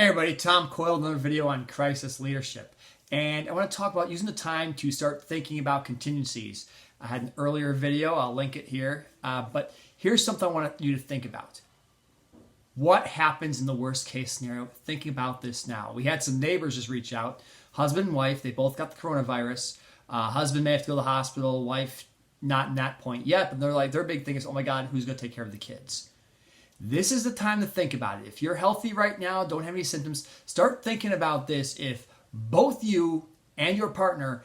everybody, Tom Coyle, another video on crisis leadership. And I want to talk about using the time to start thinking about contingencies. I had an earlier video, I'll link it here, but here's something I want you to think about. What happens in the worst case scenario? Thinking about this now. We had some neighbors just reach out, husband and wife, they both got the coronavirus. Husband may have to go to the hospital, wife not in that point yet, but their big thing is, oh my God, who's going to take care of the kids? This is the time to think about it. If you're healthy right now, don't have any symptoms, start thinking about this. If both you and your partner,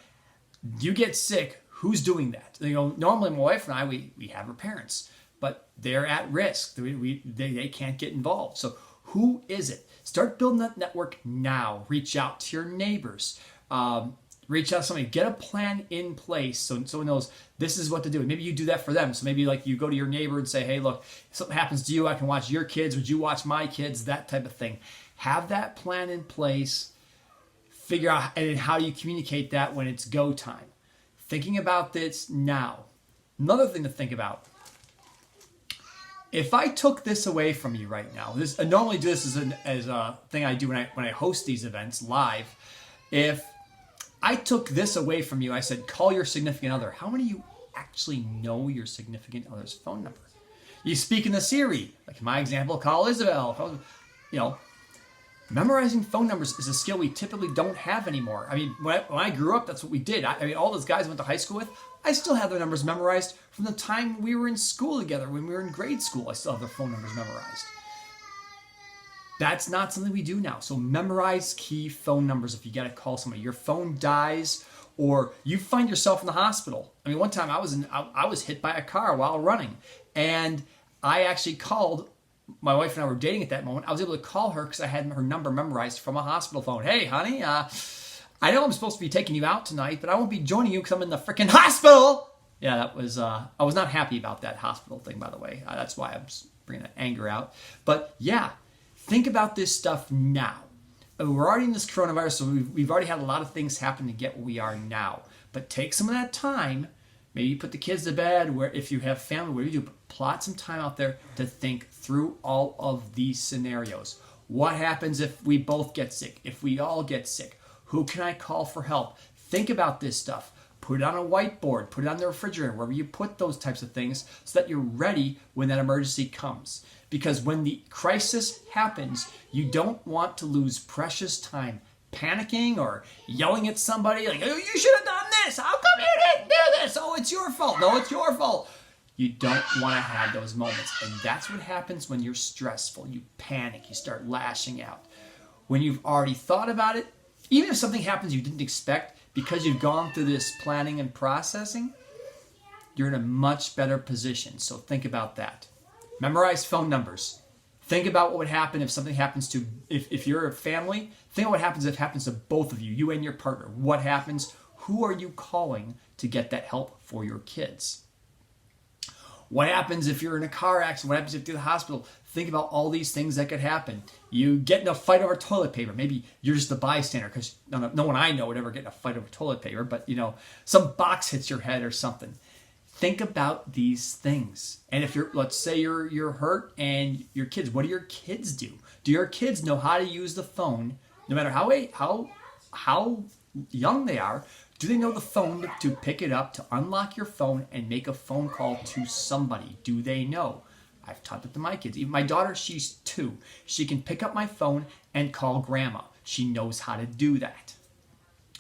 you get sick, who's doing that? Normally my wife and I, we have our parents, but they're at risk. They can't get involved. So who is it? Start building that network now. Reach out to your neighbors. Reach out to somebody. Get a plan in place so someone knows this is what to do. And maybe you do that for them. So maybe like you go to your neighbor and say, hey, look, if something happens to you, I can watch your kids. Would you watch my kids? That type of thing. Have that plan in place. Figure out and how you communicate that when it's go time. Thinking about this now. Another thing to think about. If I took this away from you right now, I normally do this as a thing I do when I host these events live. If I took this away from you, I said, call your significant other. How many of you actually know your significant other's phone number? You speak in the Siri, like in my example, call Isabel. Memorizing phone numbers is a skill we typically don't have anymore. I mean, when I grew up, that's what we did. I mean, all those guys I went to high school with, I still have their numbers memorized from the time we were in school together. When we were in grade school, I still have their phone numbers memorized. That's not something we do now. So memorize key phone numbers if you got to call somebody. Your phone dies or you find yourself in the hospital. I mean, one time I was hit by a car while running, and I actually called. My wife and I were dating at that moment. I was able to call her because I had her number memorized from a hospital phone. Hey, honey, I know I'm supposed to be taking you out tonight, but I won't be joining you because I'm in the freaking hospital. Yeah, that was, I was not happy about that hospital thing, by the way. That's why I'm bringing that anger out. But yeah, think about this stuff now. We're already in this coronavirus, so we've already had a lot of things happen to get where we are now. But take some of that time. Maybe you put the kids to bed, where if you have family, whatever you do, plot some time out there to think through all of these scenarios. What happens if we both get sick? If we all get sick? Who can I call for help? Think about this stuff. Put it on a whiteboard. Put it on the refrigerator, wherever you put those types of things, so that you're ready when that emergency comes. Because when the crisis happens, you don't want to lose precious time panicking or yelling at somebody like, oh, you should have done this. How come you didn't do this? Oh, it's your fault. No, it's your fault. You don't want to have those moments. And that's what happens when you're stressful. You panic. You start lashing out. When you've already thought about it, even if something happens you didn't expect, because you've gone through this planning and processing, you're in a much better position. So think about that. Memorize phone numbers. Think about what would happen if something happens to, if you're a family, think about what happens if it happens to both of you, you and your partner. What happens? Who are you calling to get that help for your kids? What happens if you're in a car accident? What happens if you're in the hospital? Think about all these things that could happen. You get in a fight over toilet paper. Maybe you're just a bystander because no one I know would ever get in a fight over toilet paper, but some box hits your head or something. Think about these things. And if let's say you're hurt and your kids, what do your kids do? Do your kids know how to use the phone, no matter how young they are? Do they know the phone to pick it up, to unlock your phone and make a phone call to somebody? Do they know? I've taught that to my kids. Even my daughter, she's 2. She can pick up my phone and call grandma. She knows how to do that.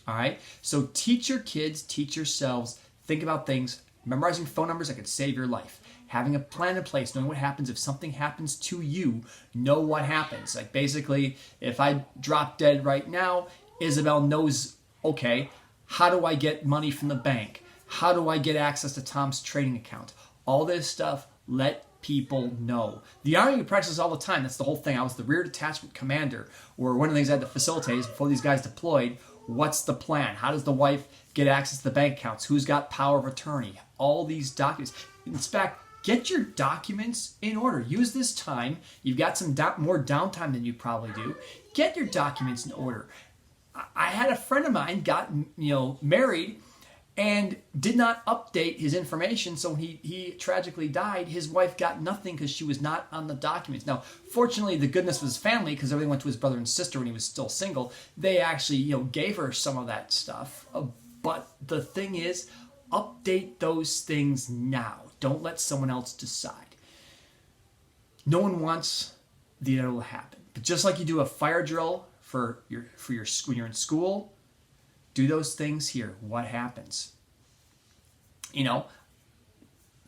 All right? So teach your kids, teach yourselves, think about things. Memorizing phone numbers that could save your life. Having a plan in place, knowing what happens if something happens to you, know what happens. Like basically, if I drop dead right now, Isabel knows, okay, how do I get money from the bank? How do I get access to Tom's trading account? All this stuff, let people know. The Army practices all the time. That's the whole thing. I was the rear detachment commander, where one of the things I had to facilitate is before these guys deployed, what's the plan? How does the wife get access to the bank accounts? Who's got power of attorney? All these documents. In fact, get your documents in order. Use this time. You've got some more downtime than you probably do. Get your documents in order. I had a friend of mine got married, and did not update his information. So when he tragically died, his wife got nothing because she was not on the documents. Now, fortunately, the goodness of his family, because everything went to his brother and sister when he was still single, they actually, gave her some of that stuff. But the thing is, update those things now. Don't let someone else decide. No one wants the inevitable to happen. But just like you do a fire drill for your when you're in school, do those things here. What happens?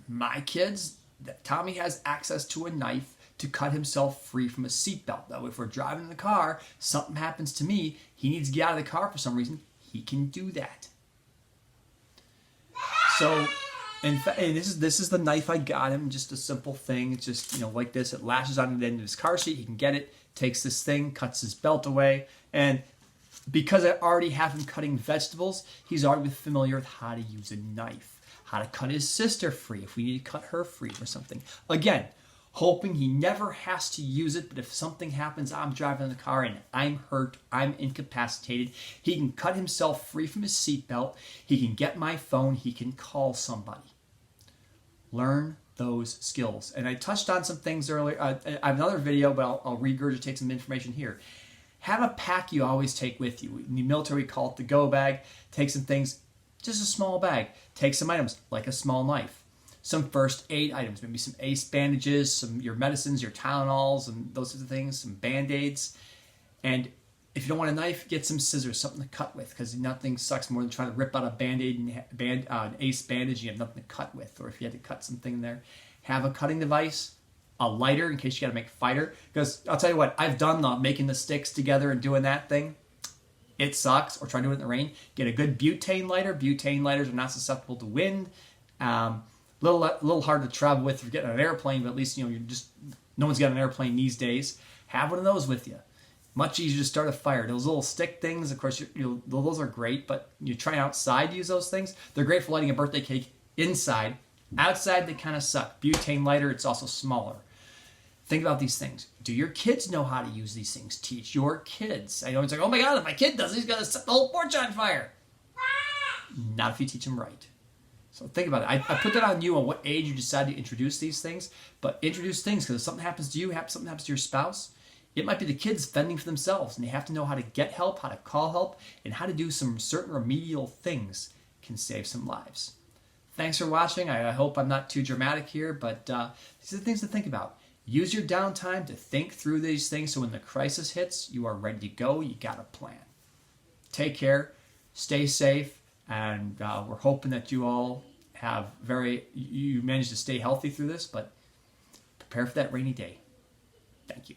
My kids, Tommy has access to a knife to cut himself free from a seatbelt. Though, if we're driving in the car, something happens to me, he needs to get out of the car for some reason, he can do that. So, in fact, and this is the knife I got him. Just a simple thing. It's just like this. It lashes on the end of his car seat. He can get it. Takes this thing, cuts his belt away, and because I already have him cutting vegetables, he's already familiar with how to use a knife, how to cut his sister free if we need to cut her free for something. Again, hoping he never has to use it, but if something happens, I'm driving in the car and I'm hurt, I'm incapacitated, he can cut himself free from his seatbelt, he can get my phone, he can call somebody. Learn those skills. And I touched on some things earlier. I have another video, but I'll regurgitate some information here. Have a pack you always take with you. In the military, we call it the go bag. Take some things, just a small bag. Take some items, like a small knife. Some first aid items, maybe some ace bandages, your medicines, your Tylenols, and those sorts of things, some Band-Aids. And if you don't want a knife, get some scissors, something to cut with, because nothing sucks more than trying to rip out a Band-Aid and an ace bandage and you have nothing to cut with. Or if you had to cut something in there, have a cutting device, a lighter in case you got to make fire. Because I'll tell you what, I've done making the sticks together and doing that thing. It sucks. Or trying to do it in the rain. Get a good butane lighter. Butane lighters are not susceptible to wind. Little hard to travel with if you're getting on an airplane, but at least you're just no one's got an airplane these days. Have one of those with you. Much easier to start a fire. Those little stick things, of course, those are great, but you try outside to use those things. They're great for lighting a birthday cake inside. Outside, they kind of suck. Butane lighter, it's also smaller. Think about these things. Do your kids know how to use these things? Teach your kids. I know it's like, oh my God, if my kid does, he's going to set the whole porch on fire. Not if you teach them right. So think about it. I put that on you on what age you decide to introduce these things, but introduce things because if something happens to you, something happens to your spouse, it might be the kids fending for themselves, and they have to know how to get help, how to call help, and how to do some certain remedial things can save some lives. Thanks for watching. I hope I'm not too dramatic here, but these are the things to think about. Use your downtime to think through these things so when the crisis hits, you are ready to go. You got a plan. Take care, stay safe, and we're hoping that you all you manage to stay healthy through this, but prepare for that rainy day. Thank you.